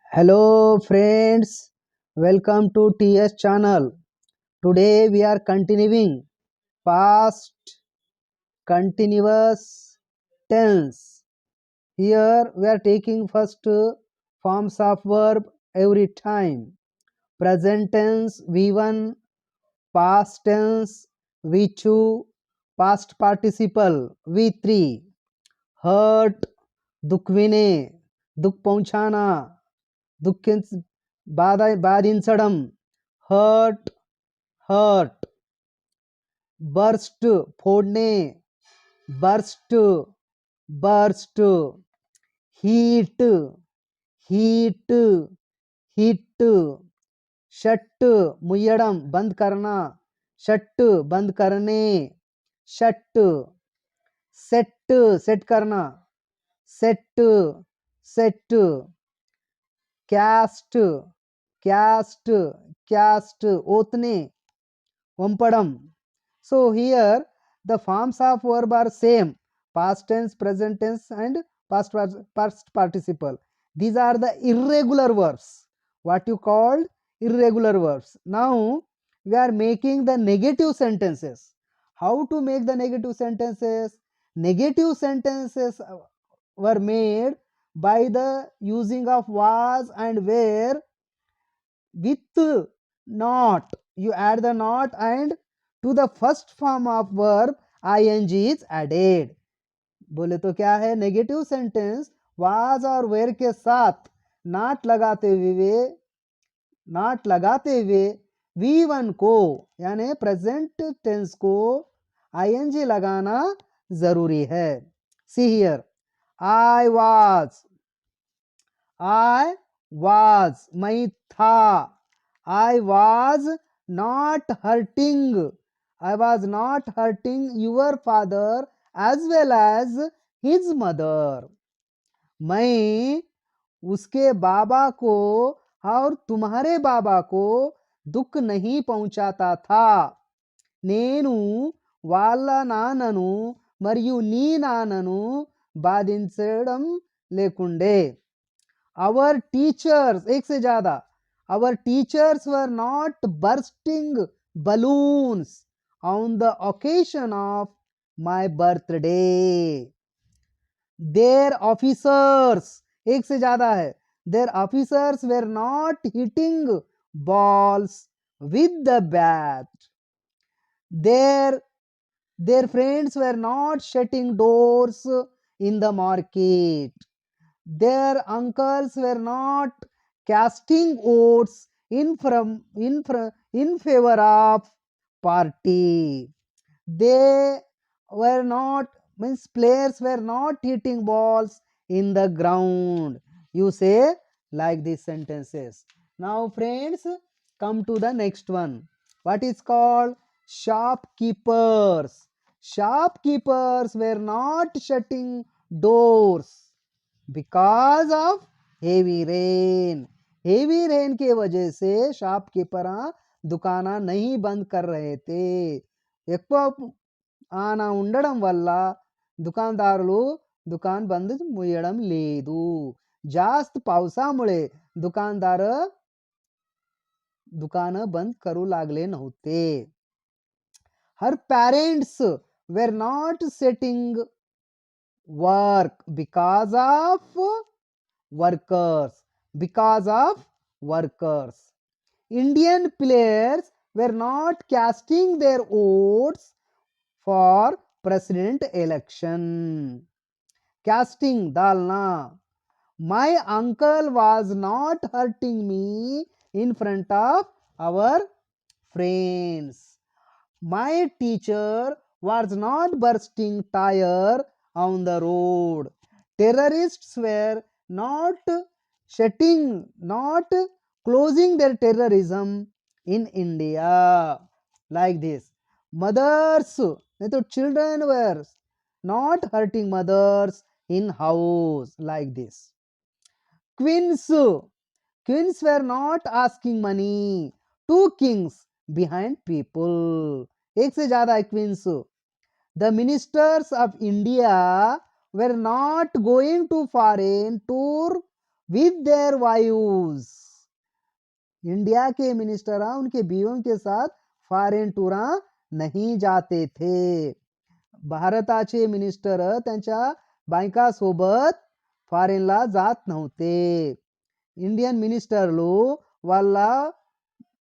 Hello friends, welcome to TS channel. Today we are continuing past continuous tense. Here we are taking first forms of verb every time. Present tense V1, past tense V2, past participle V3. Hurt, दुखविने, दुख पहुंचाना, दुख बाधिंचడం, hurt, hurt. Burst, फोड़ने, burst, burst. Heat, heat, heat. Shut, मुय्यड़म, बंद करना, shut, बंद करने, shut. Set, set करना, set, set. Cast, cast, cast. ओतने, Vampadam. So here the forms of verb are same: past tense, present tense, and past participle. These are the irregular verbs. What you called irregular verbs. Now we are making the negative sentences. How to make the negative sentences? Negative sentences were made by the using of was and were with not. You add the not and to the first form of verb ing is added. बोले तो क्या है? Negative sentence was और where के साथ not लगाते हुए V1 को यानी प्रेजेंट टेंस को ing लगाना जरूरी है. सी हियर, आई वाज, मैं था. I was not hurting your father as well as his mother. मैं उसके बाबा को और तुम्हारे बाबा को दुख नहीं पहुंचाता था. నేను వాళ్ళ నాన్నను మరియు నీ నాన్నను బాధించడం లేకుండే. Our teachers, एक से ज्यादा, our teachers were not bursting balloons on the occasion of my birthday. Their officers, एक से ज्यादा है, their officers were not hitting balls with the bat. Their friends were not shutting doors in the market. Their uncles were not casting votes in favor of party. They were not, means players were not hitting balls in the ground. You say like these sentences. Now friends, come to the next one. What is called? Shopkeepers. Shopkeepers were not shutting doors because of heavy rain. Heavy rain के वजह से shopkeeper దుకాణా नहीं बंद कर रहे थे. ఎక్కువ ఆన ఉండడం వల్ల दुकानदारुలు दुकान बंद मुयడం లేదు. जास्त पावसामुळे दुकानदार दुकान बंद करू लागले नव्हते. Her parents were not setting work because of workers. Indian players were not casting their votes for president election. Casting dalna. My uncle was not hurting me in front of our friends. My teacher was not bursting tire on the road. Terrorists were not closing their terrorism in India. Like this. Mothers, तो children were not hurting mothers in house. Like this. Queens were not asking money to kings behind people. एक से ज्यादा है queens. The ministers of India were not going to foreign tour with their wives. India के minister उनके बीवियों के साथ foreign टूरा नहीं जाते थे. भारताचे मिनिस्टर त्यांच्या बायकासोबत फॉरेनला जात नव्हते. इंडियन मिनिस्टर्లు వాళ్ళ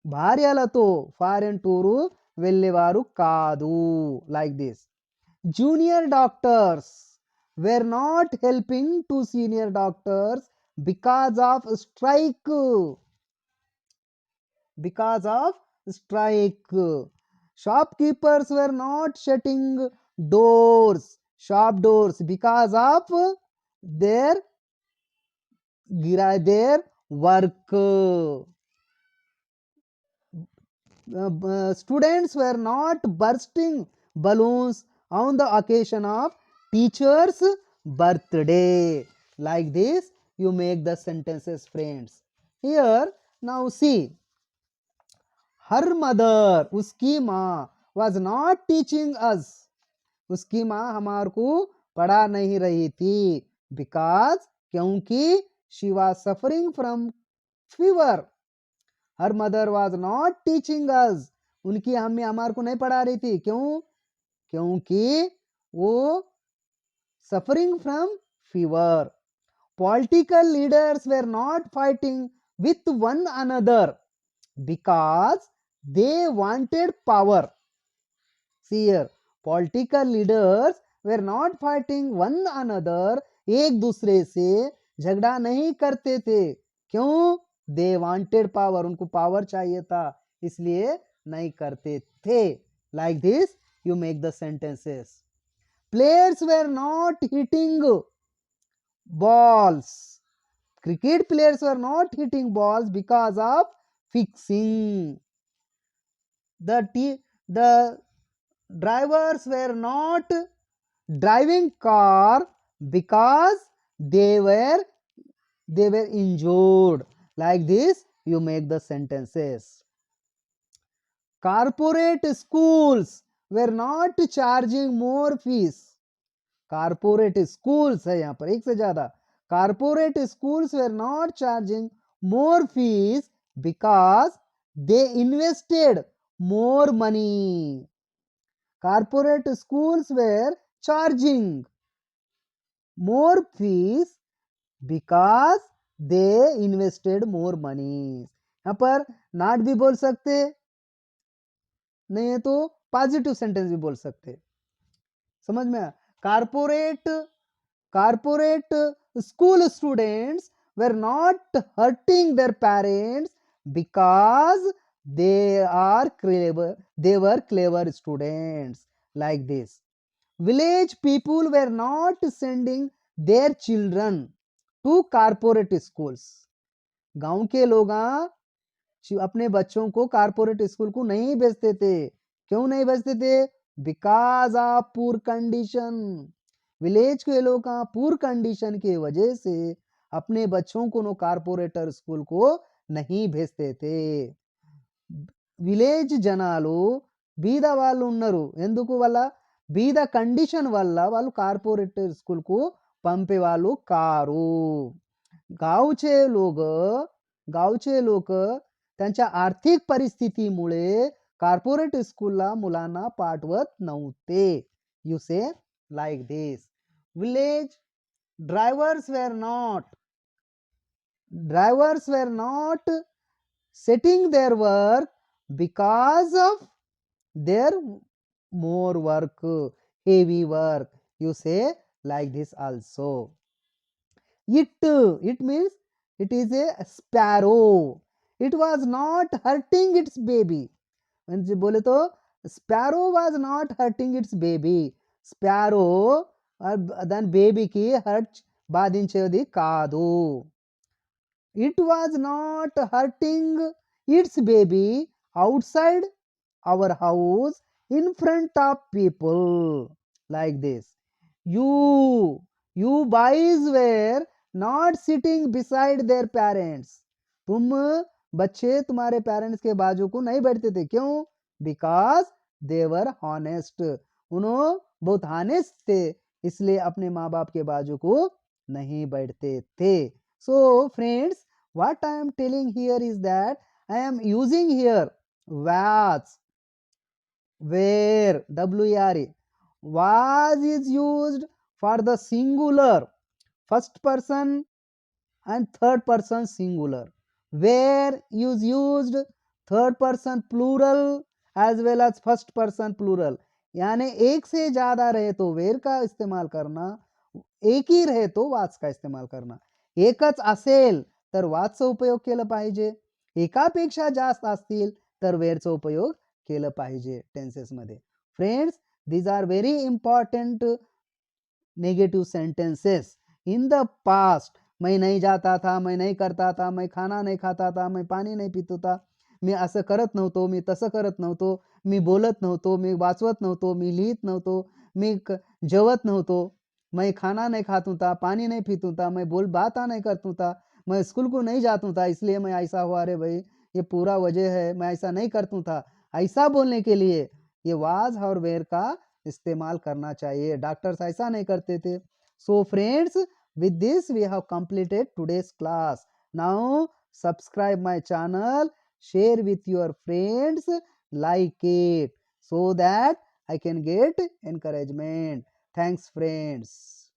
భార్యలతో ఫారెన్ టూరు వెళ్ళేవారు కాదు. Like this. Junior doctors were not helping to senior doctors because of strike. Because of strike. Shopkeepers were not shutting shop doors because of their work. Students were not bursting balloons on the occasion of teacher's birthday. Like this, you make the sentences, friends. Here, now see, her mother, उसकी माँ, was not teaching us. उसकी माँ हमारे को पढ़ा नहीं रही थी. Because, क्योंकि she was suffering from fever. Her mother was not teaching us. उनकी हमें हमारे को नहीं पढ़ा रही थी. क्यों? क्योंकि वो suffering from fever. Political leaders were not fighting with one another because they wanted power. See here, political leaders were not fighting one another. एक दूसरे से झगड़ा नहीं करते थे. क्यों? They wanted power. उनको पावर चाहिए था, इसलिए नहीं करते थे. Like this you make the sentences. Players were not hitting balls. Cricket players were not hitting balls because of fixing. The drivers were not driving car because they were injured. Like this you make the sentences. Corporate schools were not charging more fees. Corporate schools है यहाँ पर एक से ज्यादा. Corporate schools were not charging more fees because they invested more money. Corporate schools were charging more fees because they invested more money. यहाँ पर not भी बोल सकते, नहीं है तो पॉजिटिव सेंटेंस भी बोल सकते. समझ में? Corporate school students were not hurting their parents because they were clever students. Like this. Village people were not sending their children to corporate schools. गांव के लोग अपने बच्चों को कारपोरेट स्कूल को नहीं भेजते थे. क्यों नहीं भेजते थे? Because of poor condition. Village के लोग पुअर कंडीशन की वजह से अपने बच्चों को कारपोरेटर स्कूल को नहीं भेजते थे. విలేజ్ జనాలు బీద వాళ్ళు ఉన్నారు. ఎందుకు? వాళ్ళ బీద कंडिशन వల్ల వాళ్ళు కార్పొరేట్ स्कूल को पंपेवाళ్ళు कारू. गावचे लोक त्यांच्या आर्थिक परिस्थितीमुळे कार्पोरेट स्कूलला मुलांना पाठवत नव्हते. यू से like this. Village drivers were not setting their work because of their more work, heavy work. You say like this also. It means it is a sparrow. It was not hurting its baby. म्हणजे बोले तो sparrow was not hurting its baby. Sparrow దాని బేబీకి hurt బాధించేది కాదు. It was not hurting its baby outside our house in front of people. Like this. You boys were not sitting beside their parents. तुम बच्चे तुम्हारे parents के बाजू को नहीं बैठते थे. क्यों? Because they were honest. उन्होंने बहुत हॉनेस्ट थे, इसलिए अपने माँ बाप के बाजू को नहीं बैठते थे. So friends, what I am telling here is that I am using here was, where, were. Was is used for the singular, first person and third person singular. Where is used third person plural as well as first person plural. यानी एक से ज्यादा रहे तो where का इस्तेमाल करना, एक ही रहे तो वाच का इस्तेमाल करना. एकच असेल तर वाचचा उपयोग केला पाहिजे. एकापेक्षा जास्त असतील तर वेरचा उपयोग केलं पाहिजे टेन्सेस मध्ये. Friends, these are very important negative sentences. In the past, मैं नहीं जाता था, मैं नहीं करता था, मैं खाना नहीं खाता था, मैं पाणी नाही पित होता, मी असं करत नव्हतो, मी तसं करत नव्हतो, मी बोलत नव्हतो, मी वाचवत नव्हतो, मी लिहित नव्हतो, मी जेवत नव्हतो, मैं खाना नहीं खाता था, पानी नहीं पीता था, मैं बोल बात नहीं करता था, मैं स्कूल को नहीं जाता था, इसलिए मैं ऐसा हुआ. अरे भाई, ये पूरा वजह है, मैं ऐसा नहीं करता था. ऐसा बोलने के लिए ये वाज और वेर का इस्तेमाल करना चाहिए. डॉक्टर्स ऐसा नहीं करते थे. So friends, with this we have completed today's class. Now subscribe my channel, share with your friends, like it, so that I can get encouragement. Thanks friends.